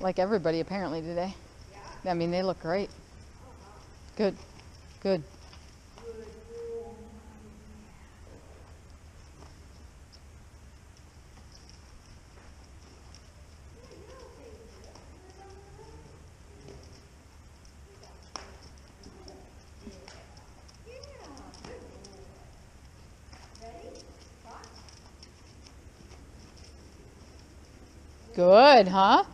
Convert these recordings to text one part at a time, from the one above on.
like everybody apparently today. Yeah. I mean, they look great. Good. Good. Good, huh?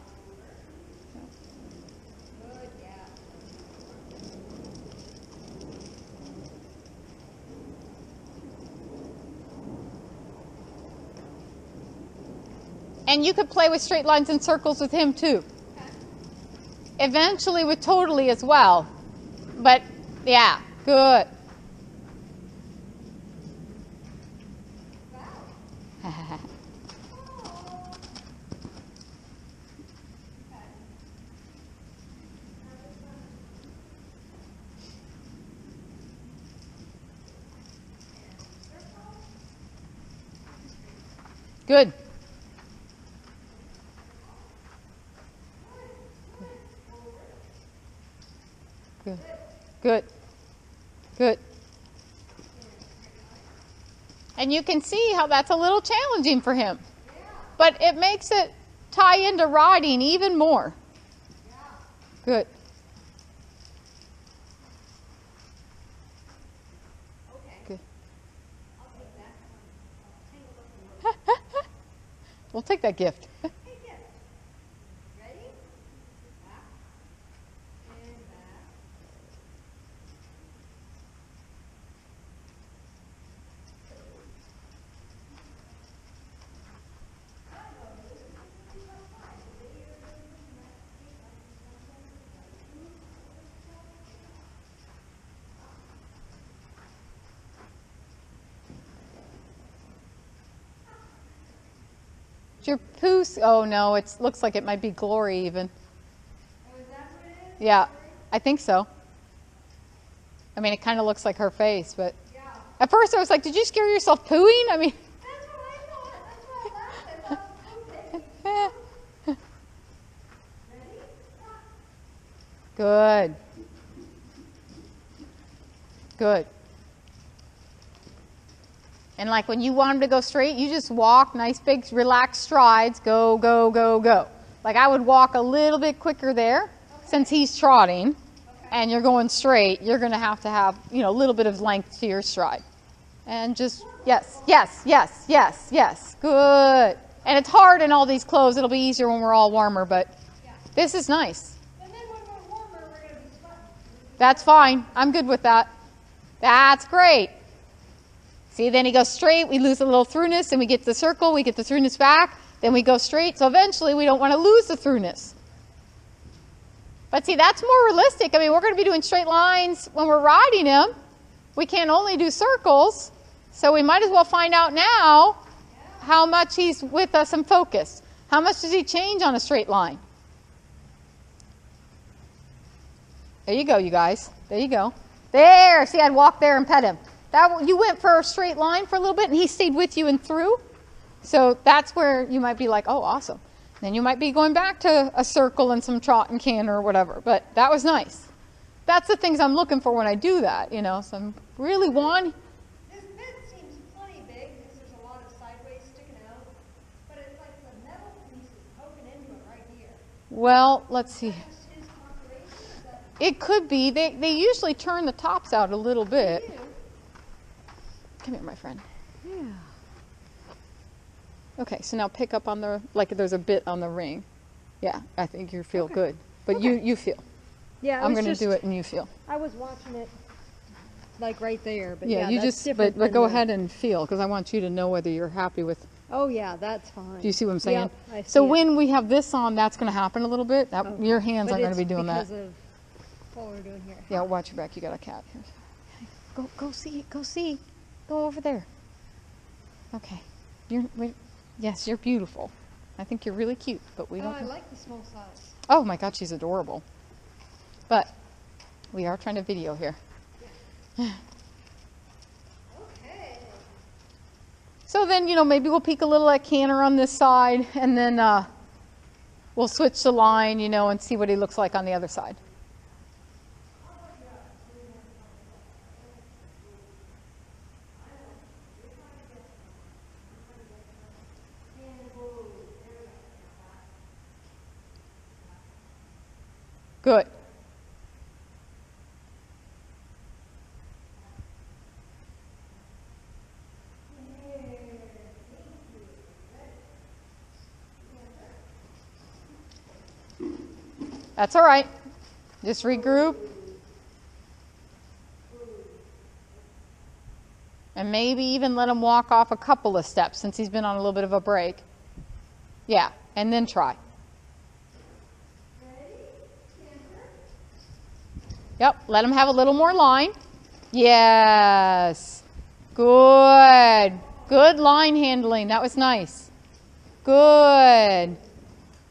And you could play with straight lines and circles with him too. Eventually with Totally as well. But yeah, good. Good. Good. Good. Good. And you can see how that's a little challenging for him. But it makes it tie into riding even more. Good. Good. We'll take that gift. Your Poos, oh no, it looks like it might be Glory even. Oh, is that what it is? Yeah, I think so. I mean, it kind of looks like her face, but Yeah. At first I was like, did you scare yourself pooing? I mean. That's what I thought. That's what I thought. I thought pooping. Ready? Good. Good. And like when you want him to go straight, you just walk, nice big relaxed strides, go, go, go, go. Like I would walk a little bit quicker there since he's trotting and you're going straight, you're going to have, you know, a little bit of length to your stride. And just, yes, yes, yes, yes, yes. Good. And it's hard in all these clothes. It'll be easier when we're all warmer, but this is nice. And then when we're warmer, we're going to be sweating. That's fine. I'm good with that. That's great. See, then he goes straight, we lose a little throughness, and we get the circle, we get the throughness back, then we go straight. So eventually we don't want to lose the throughness. But see, that's more realistic. I mean, we're going to be doing straight lines when we're riding him. We can't only do circles. So we might as well find out now how much he's with us and focused. How much does he change on a straight line? There you go, you guys. There you go. There. See, I'd walk there and pet him. You went for a straight line for a little bit, and he stayed with you and through. So that's where you might be like, oh, awesome. Then you might be going back to a circle and some trot and canter or whatever. But that was nice. That's the things I'm looking for when I do that, you know. So I'm really wanting. This bit seems plenty big because there's a lot of sideways sticking out. But it's like the metal piece is poking into it right here. Well, let's see. Is his configuration? Is that It could be. They usually turn the tops out a little bit. you? Come here, my friend. Yeah. Okay, so now pick up on the, like there's a bit on the ring. Yeah, I think you feel good. But you feel. Yeah, I'm going to do it and you feel. I was watching it like right there, but Yeah, you that's just, different but than go the- ahead and feel, because I want you to know whether you're happy with. Oh yeah, that's fine. Do you see what I'm saying? Yep, I So see it. when we have this on, that's going to happen a little bit. That, Okay. Your hands But aren't going to it's be doing that. because of what we're doing here. Yeah, watch your back. You got a cat here. Go see. Go see. Go over there. Okay. Yes, you're beautiful. I think you're really cute, but we Oh, don't. I like the small size. Oh my God, she's adorable. But we are trying to video here. Okay. So then, maybe we'll peek a little at canter on this side, and then we'll we'll switch the line, you know, and see what he looks like on the other side. Good. That's all right. Just regroup. And maybe even let him walk off a couple of steps since he's been on a little bit of a break. Yeah, and then try. Yep, let him have a little more line. Yes. Good. Good line handling. That was nice. Good.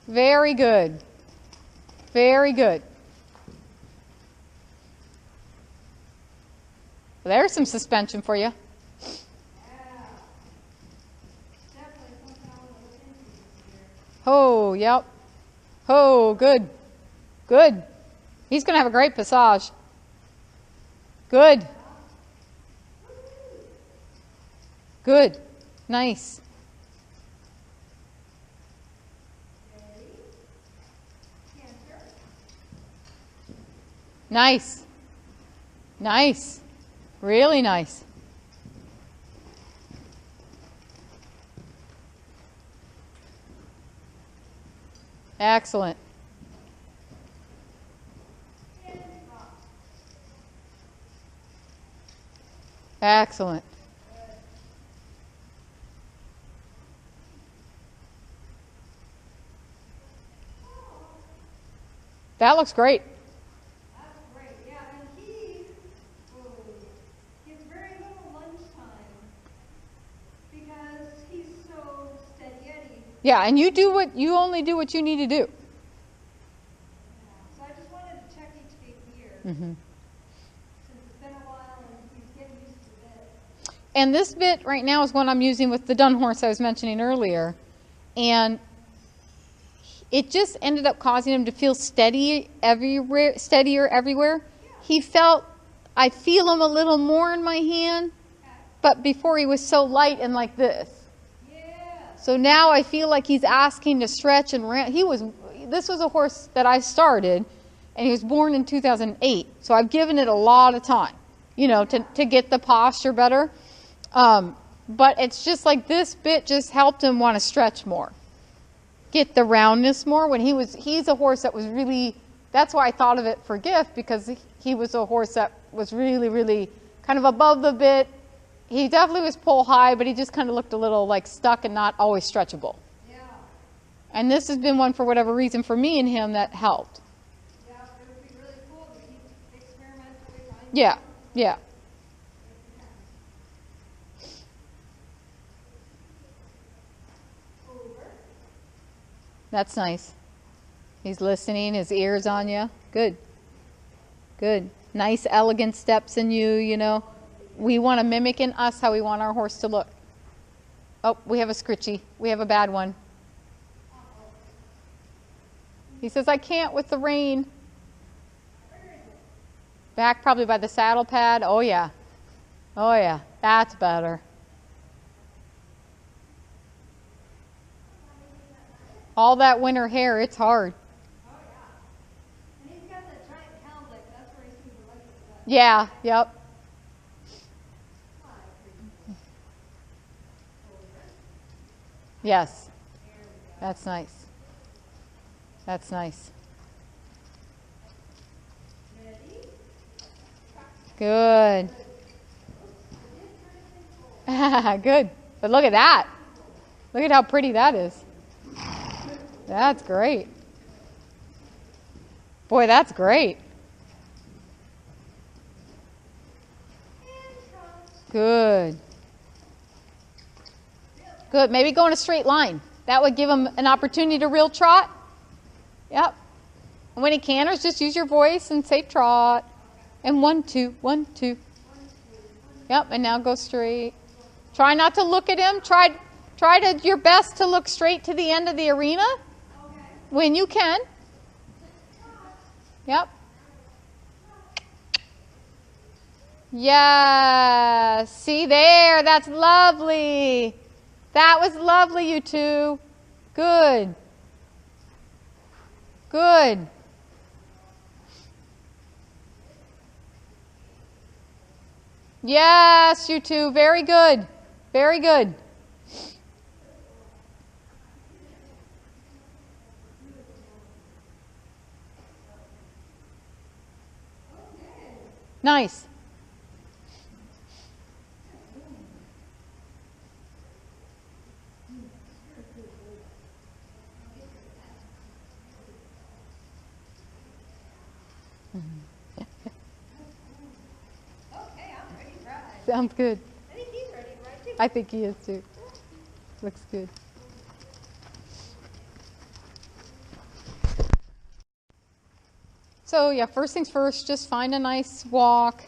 Very good. Very good. There's some suspension for you. Oh, yep. Oh, good. Good. He's going to have a great passage. Good. Good. Nice. Nice. Nice. Really nice. Excellent. Excellent. That looks great. That's great, yeah, and he gets very little lunchtime because he's so steady Eddie. Yeah, and you only do what you need to do. Yeah. So I just wanted to check each gate here. Mm-hmm. Since it's been a while and he's getting used to the bit. And this bit right now is one I'm using with the dun horse I was mentioning earlier. And it just ended up causing him to feel steadier everywhere. I feel him a little more in my hand, but before he was so light and like this. Yeah. So now I feel like he's asking to stretch and this was a horse that I started, and he was born in 2008. So I've given it a lot of time, you know, to get the posture better. But it's just like this bit just helped him want to stretch more. Get the roundness more. He's a horse that was really, that's why I thought of it for gift, because he was a horse that was really, really kind of above the bit. He definitely was pole high, but he just kind of looked a little like stuck and not always stretchable. Yeah. And this has been one, for whatever reason, for me and him that helped. Yeah, it would be really cool to keep experimentally finding. Yeah, yeah. That's nice. He's listening, his ears on you. Good. Good. Nice, elegant steps in you, you know. We want to mimic in us how we want our horse to look. Oh, we have a scritchy. We have a bad one. He says, I can't with the rein. Back probably by the saddle pad. Oh, yeah. Oh, yeah. That's better. All that winter hair, it's hard. Oh, yeah. And he's got that giant cowlick. That's where he seems to like it best. Yeah, yep. Yes. That's nice. That's nice. Good. Good. But look at that. Look at how pretty that is. That's great. Boy, that's great. Good. Good. Maybe go in a straight line. That would give him an opportunity to real trot. Yep. And when he canters, just use your voice and say trot. And 1, 2, 1, 2. Yep. And now go straight. Try not to look at him. Try your best to look straight to the end of the arena. when you can. Yep. Yes. See there, that's lovely. That was lovely, you two. Good. Good. Yes, you two. Very good. Very good. Nice. Okay, I'm ready to ride. Sounds good. I think he's ready to ride too. I think he is too. Looks good. So yeah, first things first, just find a nice walk.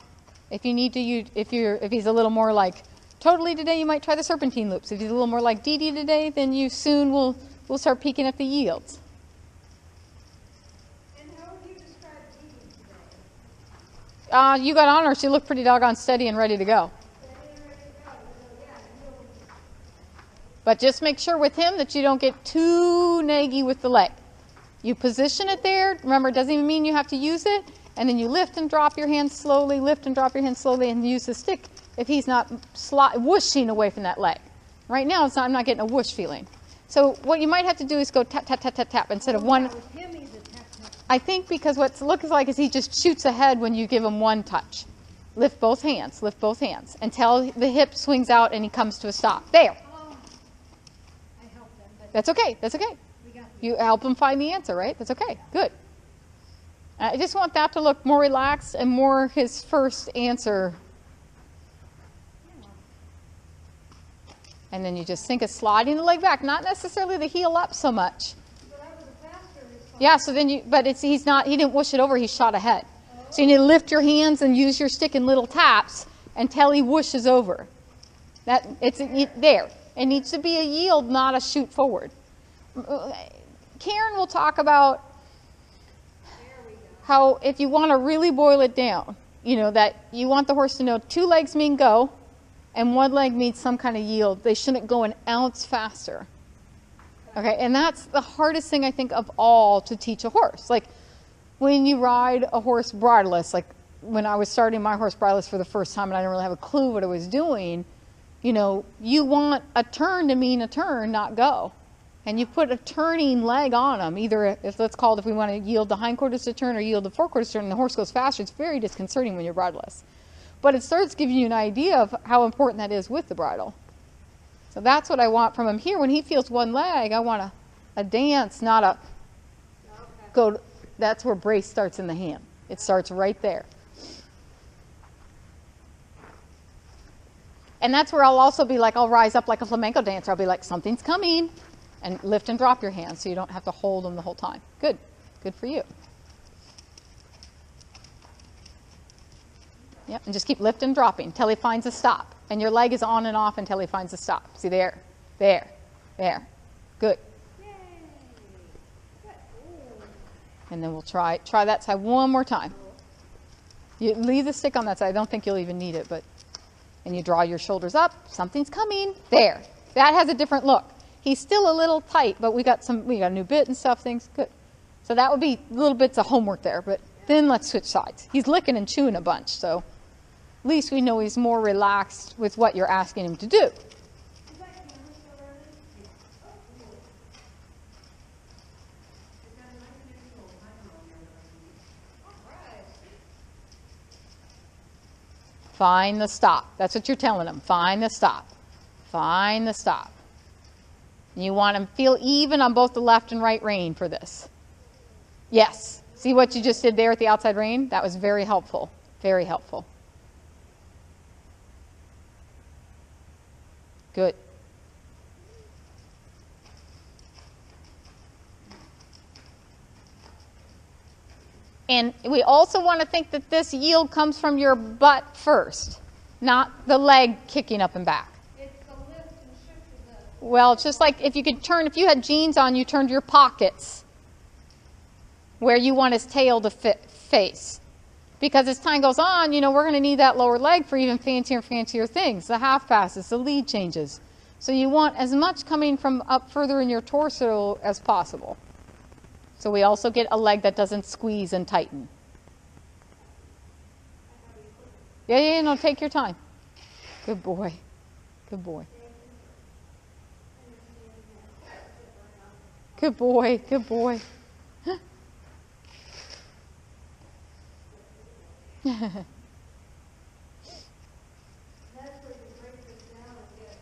If you need to, if he's a little more like totally today, you might try the serpentine loops. If he's a little more like Dee Dee today, then you soon will start peeking at the yields. And how would you describe Dee Dee today? You got on her. She looked pretty doggone steady and ready to go. Steady and ready to go. So yeah, he'll But just make sure with him that you don't get too naggy with the leg. You position it there. Remember, it doesn't even mean you have to use it. And then you lift and drop your hands slowly, lift and drop your hands slowly, and use the stick if he's not whooshing away from that leg. Right now, I'm not getting a whoosh feeling. So what you might have to do is go tap, tap, tap, tap, tap instead of one. with him, he's a tap tap. I think because what it looks like is he just shoots ahead when you give him one touch. Lift both hands until the hip swings out and he comes to a stop. There. Oh, I helped them, but That's okay. That's okay. we got You help him find the answer, right? That's okay. Good. I just want that to look more relaxed and more his first answer. And then you just think of sliding the leg back, not necessarily the heel up so much. So that was a faster response. Yeah, so then he didn't whoosh it over, he shot ahead. So you need to lift your hands and use your stick in little taps until he whooshes over. There. It needs to be a yield, not a shoot forward. Karen will talk about how if you want to really boil it down, that you want the horse to know 2 legs mean go and 1 leg means some kind of yield. They shouldn't go an ounce faster. Okay, and that's the hardest thing I think of all to teach a horse. Like when you ride a horse bridleless, like when I was starting my horse bridleless for the first time and I didn't really have a clue what I was doing, you want a turn to mean a turn, not go. And you put a turning leg on them, either if we want to yield the hindquarters to turn or yield the forequarters to turn, and the horse goes faster. It's very disconcerting when you're bridleless. But it starts giving you an idea of how important that is with the bridle. So that's what I want from him here. When he feels 1 leg, I want a dance, not a go. That's where brace starts in the hand. It starts right there. And that's where I'll also be like, I'll rise up like a flamenco dancer. I'll be like, something's coming. And lift and drop your hands so you don't have to hold them the whole time. Good. Good for you. Yep, and just keep lifting and dropping until he finds a stop. And your leg is on and off until he finds a stop. See, there. Good. Yay. Good. And then we'll try that side one more time. You leave the stick on that side. I don't think you'll even need it, and you draw your shoulders up. Something's coming. There. That has a different look. He's still a little tight, but we got a new bit and stuff, things good. So that would be little bits of homework there, but then let's switch sides. He's licking and chewing a bunch, so at least we know he's more relaxed with what you're asking him to do. Is that camera still running? All right. Find the stop. That's what you're telling him. Find the stop. Find the stop. And you want him to feel even on both the left and right rein for this. Yes. See what you just did there at the outside rein? That was very helpful. Very helpful. Good. And we also want to think that this yield comes from your butt first, not the leg kicking up and back. It's the lift and shift of the. Well, it's just like if you had jeans on, you turned your pockets where you want his tail to face. Because as time goes on, you know, we're going to need that lower leg for even fancier and fancier things, the half passes, the lead changes. So you want as much coming from up further in your torso as possible. So we also get a leg that doesn't squeeze and tighten. Yeah, no, take your time. Good boy. Good boy. Good boy. Good boy. That's where you break this down and get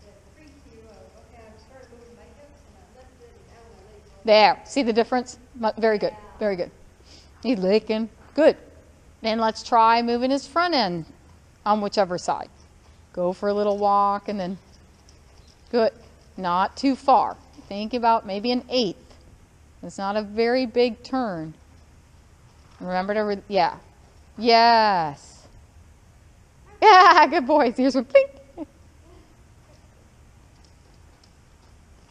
the preview of, okay, I'm starting moving my hips and I lift it and now my legs go. There. See the difference? Very good. Very good. He's licking. Good. Then let's try moving his front end on whichever side. Go for a little walk and then, good. Not too far. Think about maybe an eighth. It's not a very big turn. Remember to, yeah. Yes. Yeah, good boy. Here's one. Blink.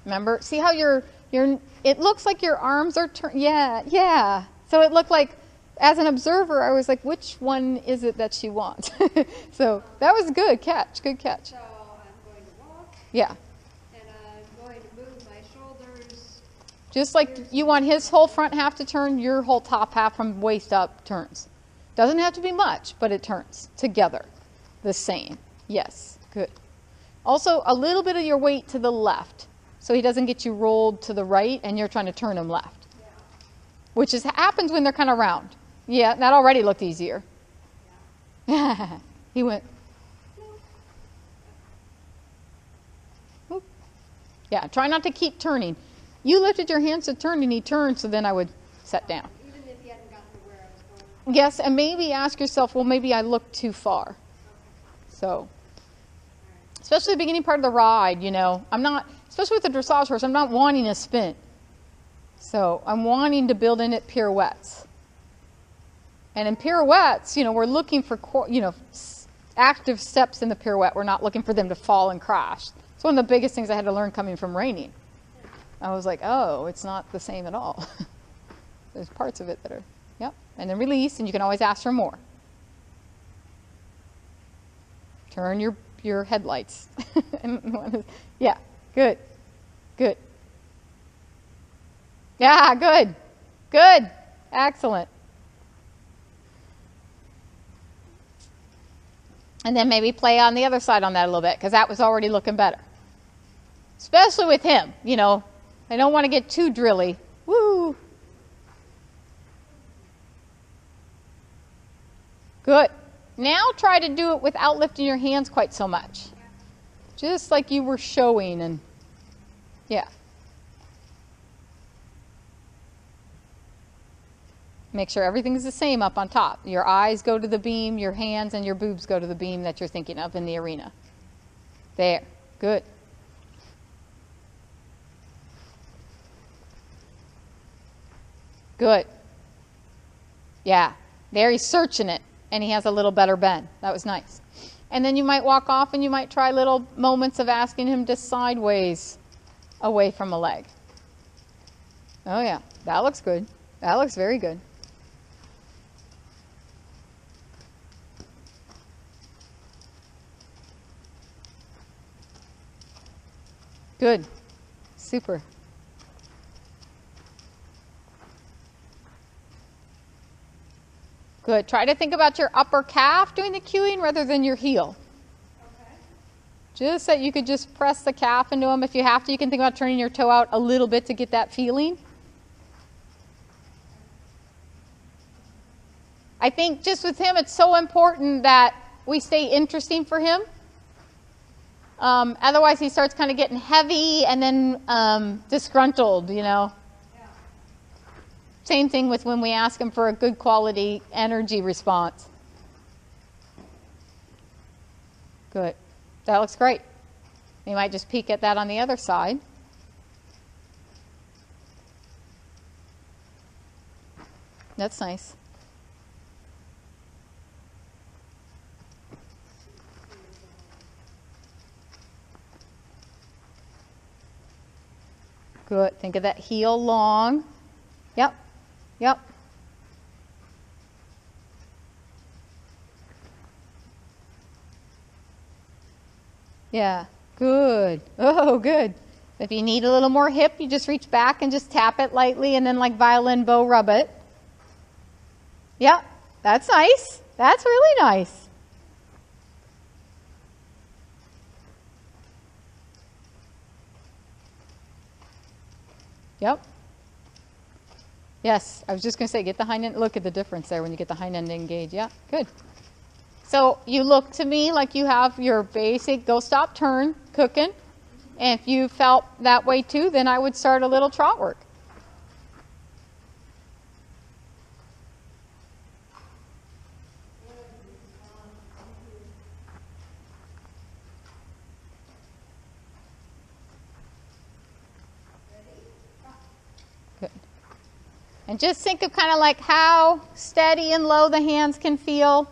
Remember, see how it looks like your arms are turned. Yeah. So it looked like, as an observer, I was like, which one is it that she wants? So that was good catch. Good catch. So I'm going to walk. Yeah. And I'm going to move my shoulders. Just like you want his whole front half to turn, your whole top half from waist up turns. Doesn't have to be much, but it turns together. The same. Yes. Good. Also, a little bit of your weight to the left, so he doesn't get you rolled to the right and you're trying to turn him left. Yeah. Which happens when they're kind of round. Yeah, that already looked easier. Yeah. He went. Whoop. Yeah, try not to keep turning. You lifted your hands to turn and he turned, so then I would set down. Even if you hadn't gotten to where I was going. Yes, and maybe ask yourself, well, maybe I looked too far. So, especially the beginning part of the ride, you know, I'm not, especially with the dressage horse, I'm not wanting a spin. So I'm wanting to build in it pirouettes. And in pirouettes, you know, we're looking for, you know, active steps in the pirouette. We're not looking for them to fall and crash. It's one of the biggest things I had to learn coming from reining. I was like, oh, it's not the same at all. There's parts of it that are, yep. And then release, and you can always ask for more. Turn your headlights. Yeah, good. Good. Yeah, good. Good. Excellent. And then maybe play on the other side on that a little bit, because that was already looking better. Especially with him, you know. I don't want to get too drilly. Woo! Good. Now try to do it without lifting your hands quite so much. Just like you were showing, and yeah. Make sure everything's the same up on top. Your eyes go to the beam, your hands and your boobs go to the beam that you're thinking of in the arena. There. Good. Good. Yeah. There he's searching it, and he has a little better bend. That was nice. And then you might walk off and you might try little moments of asking him to sideways away from a leg. Oh yeah, that looks good. That looks very good. Good. Super. Good. Try to think about your upper calf doing the cueing rather than your heel. Okay. Just that you could just press the calf into them. If you have to, you can think about turning your toe out a little bit to get that feeling. I think just with him, it's so important that we stay interesting for him. Otherwise, he starts kind of getting heavy and then disgruntled, you know. Yeah. Same thing with when we ask him for a good quality energy response. Good. That looks great. You might just peek at that on the other side. That's nice. Good. Think of that heel long. Yep. Yep. Yeah. Good. Oh, good. If you need a little more hip, you just reach back and just tap it lightly and then like violin bow rub it. Yep. That's nice. That's really nice. Yep. Yes, I was just going to say, get the hind end. Look at the difference there when you get the hind end engaged. Yeah, good. So you look to me like you have your basic go, stop, turn cooking. And if you felt that way too, then I would start a little trot work. Good. And just think of kind of like how steady and low the hands can feel,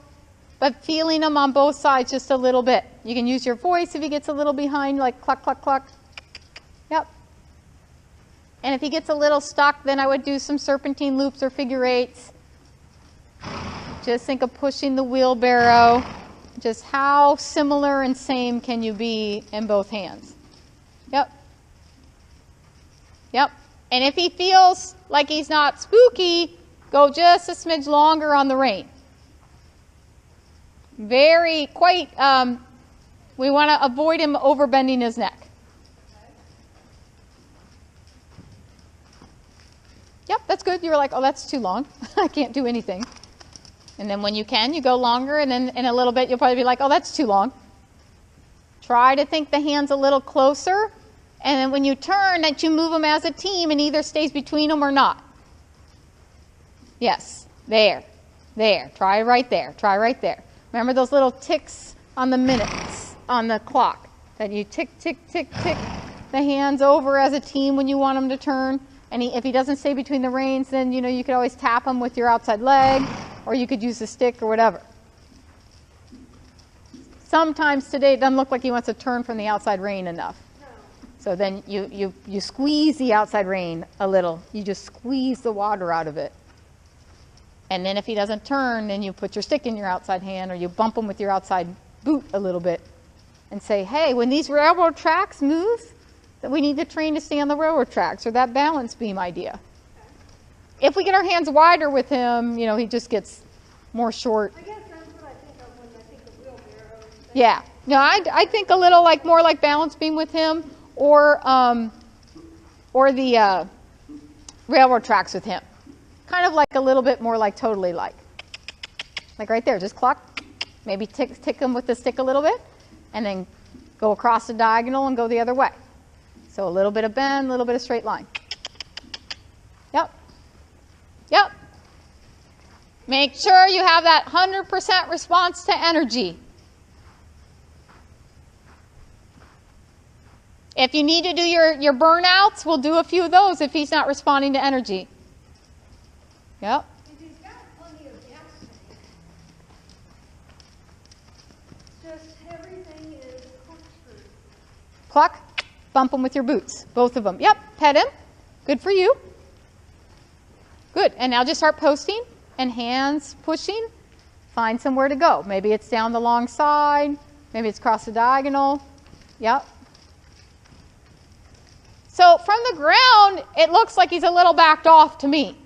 but feeling them on both sides just a little bit. You can use your voice if he gets a little behind, like cluck, cluck, cluck. Yep. And if he gets a little stuck, then I would do some serpentine loops or figure eights. Just think of pushing the wheelbarrow. Just how similar and same can you be in both hands? Yep. Yep. And if he feels like he's not spooky, go just a smidge longer on the rein. We want to avoid him overbending his neck. Yep, that's good. You were like, oh, that's too long. I can't do anything. And then when you can, you go longer, and then in a little bit, you'll probably be like, oh, that's too long. Try to think the hands a little closer, and then when you turn, that you move them as a team and either stays between them or not. Yes, there. Try right there. Try right there. Remember those little ticks on the minutes on the clock that you tick, tick, tick, tick the hands over as a team when you want them to turn. And if he doesn't stay between the reins, then you could always tap him with your outside leg, or you could use the stick or whatever. Sometimes today it doesn't look like he wants to turn from the outside rein enough. So then you squeeze the outside rein a little. You just squeeze the water out of it. And then if he doesn't turn, then you put your stick in your outside hand, or you bump him with your outside boot a little bit and say, hey, when these railroad tracks move, that we need to train to stay on the railroad tracks, or that balance beam idea. If we get our hands wider with him, he just gets more short. I guess that's what I think of when I think of wheelbarrow. Yeah. No, I think a little more like balance beam with him, or the railroad tracks with him. Kind of like a little bit more like totally like right there, just clock, maybe tick them with the stick a little bit, and then go across the diagonal and go the other way. So a little bit of bend, a little bit of straight line. Yep. Make sure you have that 100% response to energy. If you need to do your burnouts, we'll do a few of those if he's not responding to energy. Yep. And he's got plenty of gas tank. Just everything is corkscrew. Cluck. Bump him with your boots, both of them. Yep, pet him. Good for you. Good. And now just start posting and hands pushing. Find somewhere to go. Maybe it's down the long side. Maybe it's across the diagonal. Yep. So from the ground, it looks like he's a little backed off to me.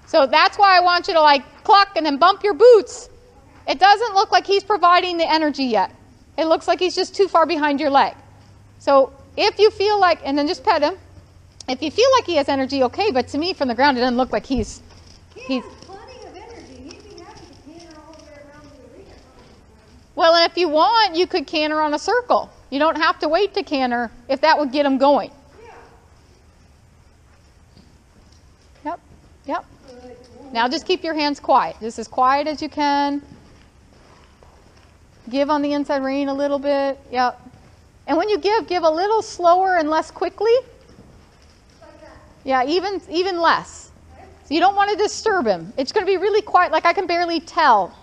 So that's why I want you to cluck and then bump your boots. It doesn't look like he's providing the energy yet. It looks like he's just too far behind your leg. So if you feel like, and then just pet him. If you feel like he has energy, okay, but to me from the ground it doesn't look like he's He has plenty of energy. He'd be having to canter all the way around the arena. Well, and if you want, you could canter on a circle. You don't have to wait to canter if that would get him going. Yeah. Yep. Now just keep your hands quiet. Just as quiet as you can. Give on the inside rein a little bit. Yep. And when you give a little slower and less quickly. Like that. Yeah, even less. So you don't want to disturb him. It's going to be really quiet, like I can barely tell.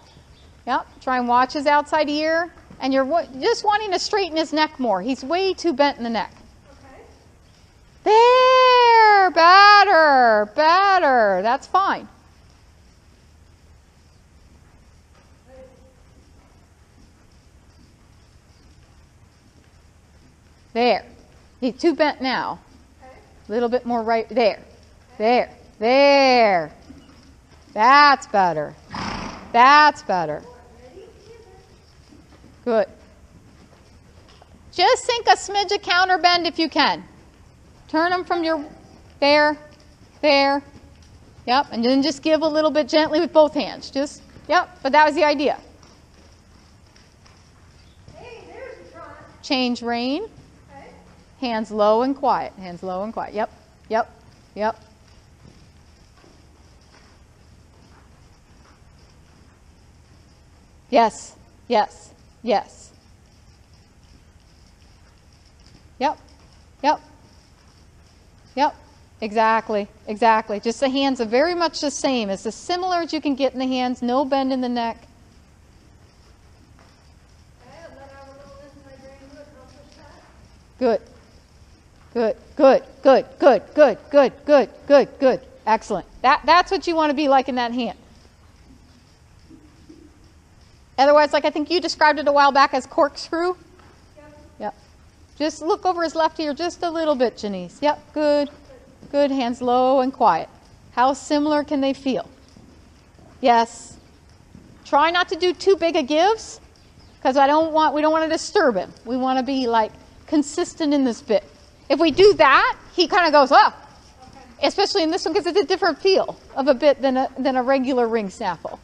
Yep. Try and watch his outside ear. And you're just wanting to straighten his neck more. He's way too bent in the neck. Okay. There. There, better, better. That's fine. There. He's too bent now. A little bit more right there. There. There. That's better. That's better. Good. Just sink a smidge of counter bend if you can. Turn them from your there, there. Yep, and then just give a little bit gently with both hands. Just, yep, but that was the idea. Hey, there's the front. Change rein. Okay. Hands low and quiet. Hands low and quiet. Yep, yep, yep. Yes, yes, yes. Yep, yep, yep. Exactly, exactly. Just the hands are very much the same. It's as similar as you can get in the hands. No bend in the neck. Okay, and then I will little inside brain to accomplish that. Good. Good, good, good, good, good, good, good, good, good. Excellent. That's what you want to be like in that hand. Otherwise, like I think you described it a while back as corkscrew. Yep. Yep. Just look over his left ear just a little bit, Janice. Yep, good. Good. Hands low and quiet. How similar can they feel? Yes. Try not to do too big a gives because we don't want to disturb him. We want to be like consistent in this bit. If we do that, he kind of goes, oh. Okay. Especially in this one because it's a different feel of a bit than a regular ring snaffle.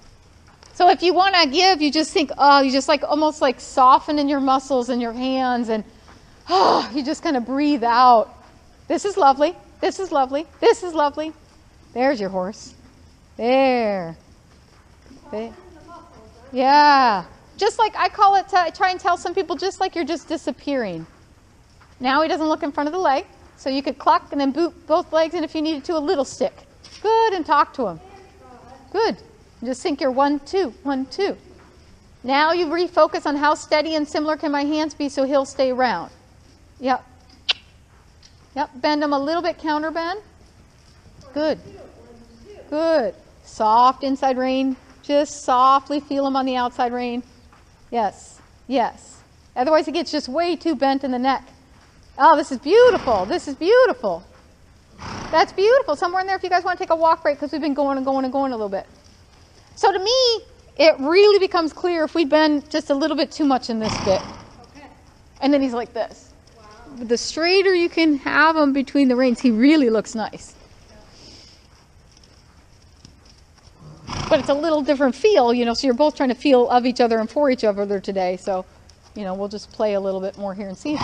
So if you want to give, you just think, oh, you just like almost like soften in your muscles and your hands and oh, you just kind of breathe out. This is lovely. This is lovely. This is lovely. There's your horse. There. There. Yeah. Just like I call it, I try and tell some people, just like you're just disappearing. Now he doesn't look in front of the leg. So you could cluck and then boot both legs, and if you needed to, a little stick. Good, and talk to him. Good. Just sink your 1, 2, 1, 2. Now you refocus on how steady and similar can my hands be so he'll stay round. Yep. Yep, bend them a little bit, counter bend. Good. Good. Soft inside rein. Just softly feel them on the outside rein. Yes. Yes. Otherwise it gets just way too bent in the neck. Oh, this is beautiful. This is beautiful. That's beautiful. Somewhere in there if you guys want to take a walk break because we've been going and going and going a little bit. So to me, it really becomes clear if we bend just a little bit too much in this bit. Okay. And then he's like this. Wow. The straighter you can have him between the reins, he really looks nice. But it's a little different feel, you know, so you're both trying to feel of each other and for each other today. So, you know, we'll just play a little bit more here and see.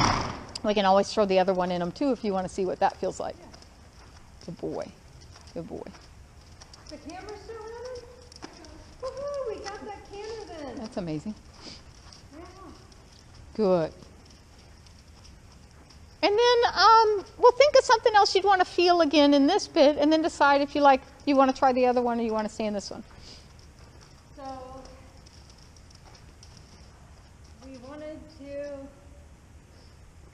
We can always throw the other one in them too if you want to see what that feels like. Good boy. Good boy. The camera's still running? Woohoo, we got that camera then. That's amazing. Yeah. Good. And then we'll think of something else you'd want to feel again in this bit and then decide if you want to try the other one or you want to stay in this one. So, we wanted to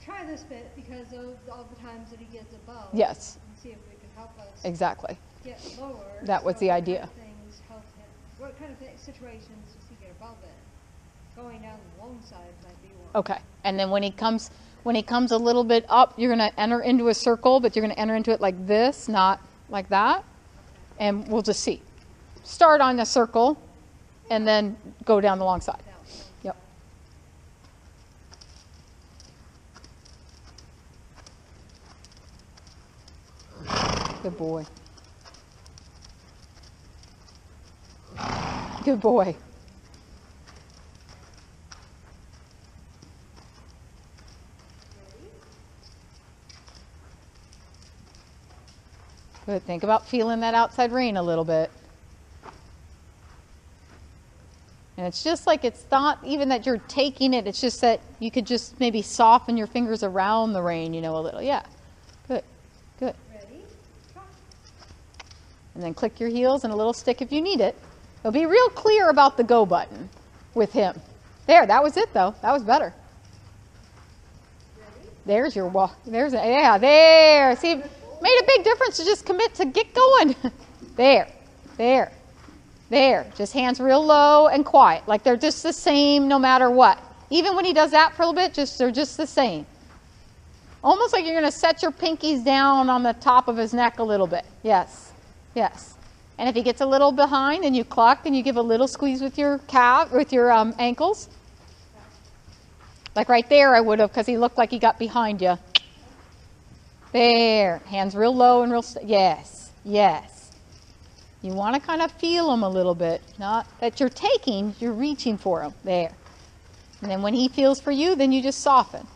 try this bit because of all the times that he gets above. Yes. And see if we can help us Exactly. get lower. That was the what idea. Kind of things help him? What kind of situations does he get above it? Going down the long side might be one. Okay. And then when he comes a little bit up, you're going to enter into a circle, but you're going to enter into it like this, not like that. And we'll just see. Start on the circle and then go down the long side. Yep. Good boy. Good boy. Good. Think about feeling that outside rein a little bit. And it's just like it's not even that you're taking it. It's just that you could just maybe soften your fingers around the rein, you know, a little. Yeah. Good. Good. Ready? Try. And then click your heels and a little stick if you need it. It'll be real clear about the go button with him. There, that was it though. That was better. Ready? There's your walk. Yeah, there. See, made a big difference to just commit to get going. There, there, there. Just hands real low and quiet. Like they're just the same no matter what. Even when he does that for a little bit, they're just the same. Almost like you're going to set your pinkies down on the top of his neck a little bit. Yes, yes. And if he gets a little behind, then you cluck and you give a little squeeze with your calf, with your ankles. Like right there I would have, because he looked like he got behind you. There. Hands real low and real yes, yes. You want to kind of feel him a little bit. Not that you're taking, you're reaching for him. There. And then when he feels for you, then you just soften.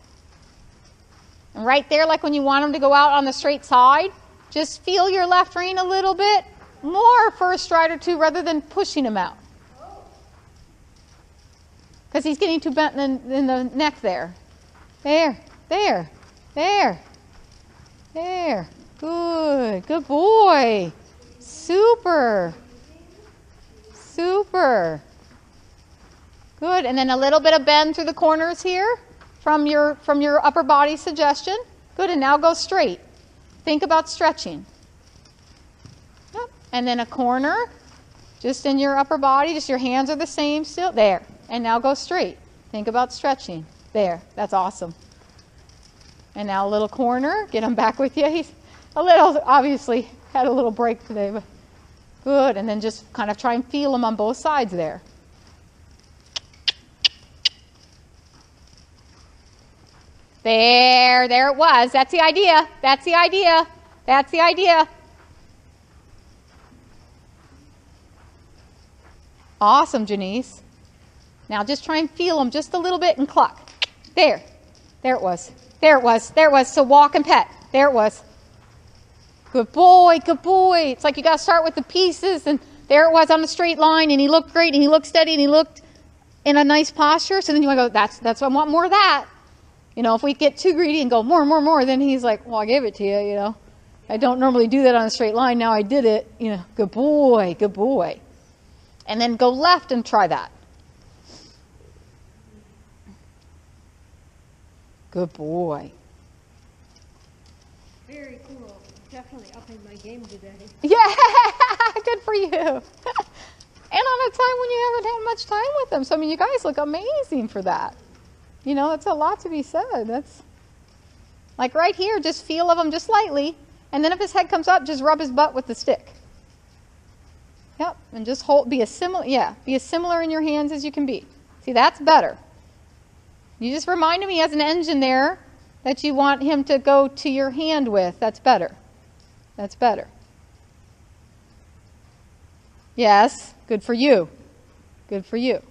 And right there, like when you want him to go out on the straight side, just feel your left rein a little bit more for a stride or two rather than pushing him out. Because he's getting too bent in the neck there. There, there, there, there. Good, good boy. Super, super. Good, and then a little bit of bend through the corners here from your upper body suggestion. Good, and now go straight. Think about stretching. Yep. And then a corner, just in your upper body, just your hands are the same still. There, and now go straight. Think about stretching. There, that's awesome. And now a little corner, get him back with you. He's a little, obviously, had a little break today, but good. And then just kind of try and feel him on both sides there. There it was. That's the idea. That's the idea. That's the idea. Awesome, Janice. Now just try and feel them just a little bit and cluck. There. There it was. There it was. There it was. So walk and pet. There it was. Good boy. Good boy. It's like you got to start with the pieces, and there it was on the straight line, and he looked great, and he looked steady, and he looked in a nice posture. So then you want to go, that's I want more of that. You know, if we get too greedy and go more, then he's like, well, I gave it to you, you know. I don't normally do that on a straight line. Now I did it. You know, good boy, good boy. And then go left and try that. Good boy. Very cool. Definitely upping my game today. Yeah, good for you. And on a time when you haven't had much time with them. So, I mean, you guys look amazing for that. You know, that's a lot to be said. That's like right here, just feel of him just lightly. And then if his head comes up, just rub his butt with the stick. Yep, and just hold, be as similar in your hands as you can be. See, that's better. You just reminded me as an engine there that you want him to go to your hand with. That's better. That's better. Yes, good for you. Good for you.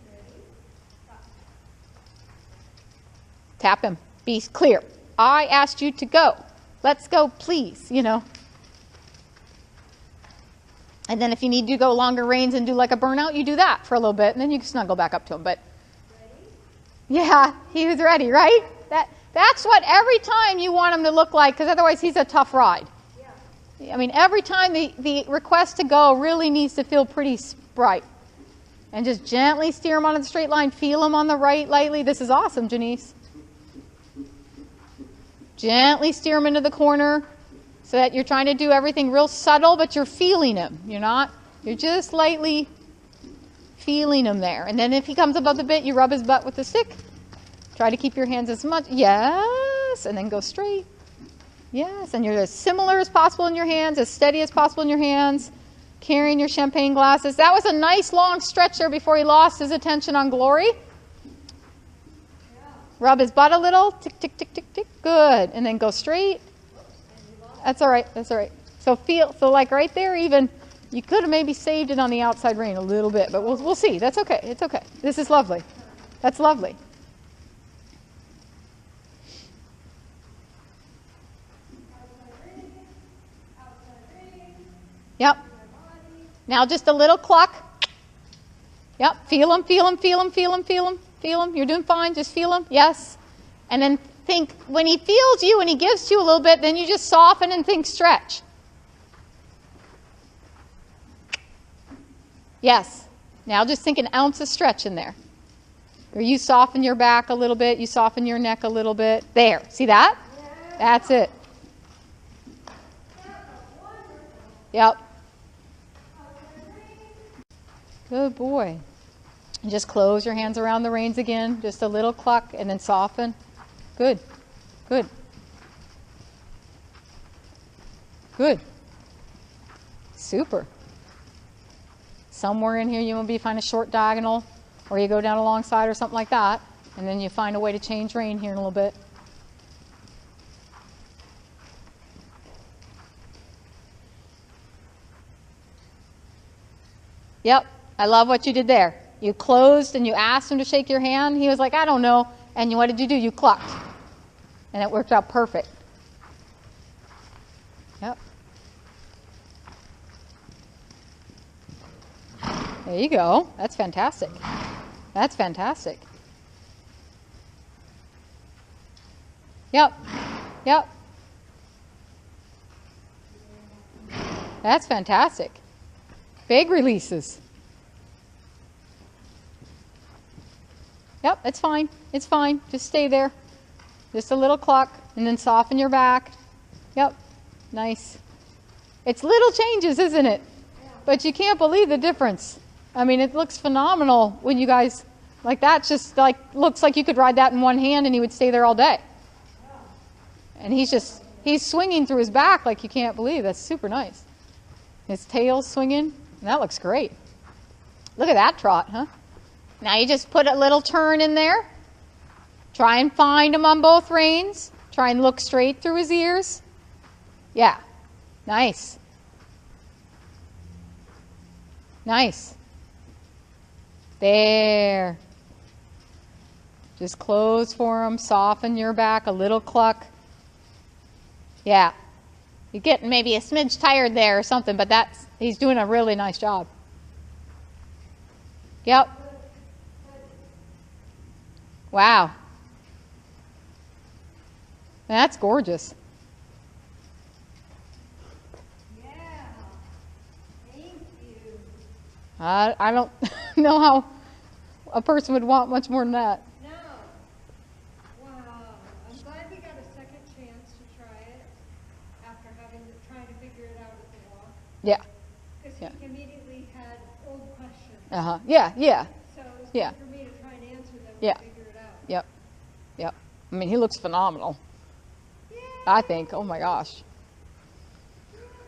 Tap him. Be clear. I asked you to go. Let's go, please, you know. And then if you need to go longer reins and do like a burnout, you do that for a little bit, and then you can snuggle back up to him. But yeah, he was ready, right? That's what every time you want him to look like, because otherwise he's a tough ride. Yeah. I mean, every time the request to go really needs to feel pretty bright. And just gently steer him on the straight line. Feel him on the right lightly. This is awesome, Janice. Gently steer him into the corner so that you're trying to do everything real subtle, but you're feeling him. You're just lightly feeling him there. And then if he comes above the bit, you rub his butt with the stick. Try to keep your hands as much. Yes. And then go straight. Yes. And you're as similar as possible in your hands, as steady as possible in your hands, carrying your champagne glasses. That was a nice long stretch there before he lost his attention on Glory. Rub his butt a little. Tick, tick, tick, tick, tick. Good. And then go straight. That's all right. That's all right. So like right there even, you could have maybe saved it on the outside rein a little bit, but we'll see. That's okay. It's okay. This is lovely. That's lovely. Yep. Now just a little cluck. Yep. Feel him, feel him, feel him, feel him, feel him. Feel him. You're doing fine. Just feel him. Yes. And then think, when he feels you and he gives you a little bit, then you just soften and think stretch. Yes. Now just think an ounce of stretch in there. Or you soften your back a little bit. You soften your neck a little bit. There. See that? That's it. Yep. Good boy. And just close your hands around the reins again. Just a little cluck and then soften. Good. Good. Good. Super. Somewhere in here you maybe find a short diagonal, or you go down alongside or something like that, and then you find a way to change rein here in a little bit. Yep, I love what you did there. You closed and you asked him to shake your hand. He was like, I don't know. And what did you do? You clucked. And it worked out perfect. Yep. There you go. That's fantastic. That's fantastic. Yep. Yep. That's fantastic. Big releases. Yep, it's fine. It's fine. Just stay there. Just a little cluck, and then soften your back. Yep. Nice. It's little changes, isn't it? Yeah. But you can't believe the difference. I mean, it looks phenomenal when you guys, like that just like looks like you could ride that in one hand and he would stay there all day. And he's swinging through his back like you can't believe. That's super nice. His tail's swinging. That looks great. Look at that trot, huh? Now you just put a little turn in there. Try and find him on both reins. Try and look straight through his ears. Yeah. Nice. Nice. There. Just close for him. Soften your back. A little cluck. Yeah. You're getting maybe a smidge tired there or something, but he's doing a really nice job. Yep. Wow. That's gorgeous. Yeah. Thank you. I don't know how a person would want much more than that. No. Wow. I'm glad we got a second chance to try it after trying to figure it out at the walk. Yeah. Because Yeah. he immediately had old questions. Uh-huh. Yeah, yeah. So it was Yeah. good for me to try and answer them Yeah. and figure it out. Yep. Yep. I mean, he looks phenomenal. Yay! I think. Oh my gosh.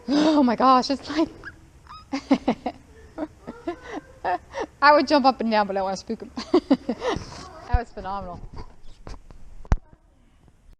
Oh my gosh. It's like I would jump up and down, but I don't want to spook him. That was phenomenal.